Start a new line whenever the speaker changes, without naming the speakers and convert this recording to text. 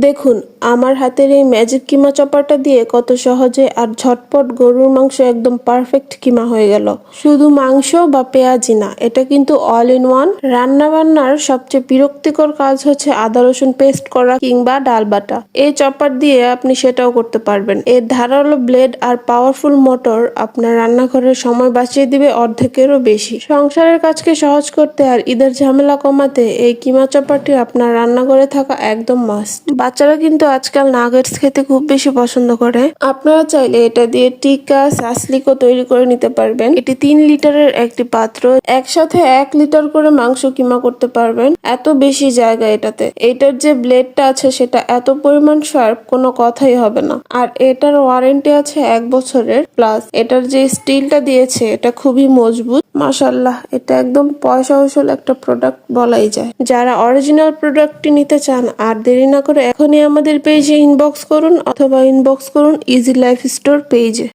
দেখুন আমার হাতের এই ম্যাজিক কিমা চপারটা দিয়ে কত সহজে আর ঝটপট গরুর মাংস একদম পারফেক্ট কিমা হয়ে গেল। শুধু মাংস বা পেঁয়াজি না, এটা কিন্তু অল ইন ওয়ান। রান্না বান্নার সবচেয়ে বিরক্তিকর কাজ হচ্ছে আদা রসুন পেস্ট করা কিংবা ডাল বাটা। এই চপার দিয়ে আপনি সেটাও করতে পারবেন। এর ধারালো ব্লেড আর পাওয়ারফুল মোটর আপনার রান্নাঘরের সময় বাঁচিয়ে দিবে অর্ধেকেরও বেশি। সংসারের কাজকে সহজ করতে আর ঈদের ঝামেলা কমাতে এই কিমা চপারটি আপনার রান্নাঘরে থাকা একদম মাস্ট। বাচ্চারা কিন্তু আজকাল নাগেটস খেতে খুব বেশি পছন্দ করে। আপনারা চাইলে এটা দিয়ে টিক্কা সাসলিকও তৈরি করে নিতে পারবেন। এটি 3 লিটারের একটি পাত্র, একসাথে 1 লিটার করে মাংস কিমা করতে পারবেন। এত বেশি জায়গা এটাতে। এটার যে ব্লেডটা আছে সেটা এত পরিমাণ শার্প, কোনো কথাই হবে না। আর এটার ওয়ারেন্টি আছে 1 বছরের। প্লাস এটার যে স্টিলটা দিয়েছে এটা খুবই মজবুত। মাশাআল্লাহ, এটা একদম পয়সা উসুল একটা প্রোডাক্ট বলাই যায়। যারা অরিজিনাল প্রোডাক্টটি নিতে চান আর দেরি না করে এখনই আমাদের পেজে ইনবক্স করুন অথবা ইনবক্স করুন ইজি লাইফ স্টোর পেজে।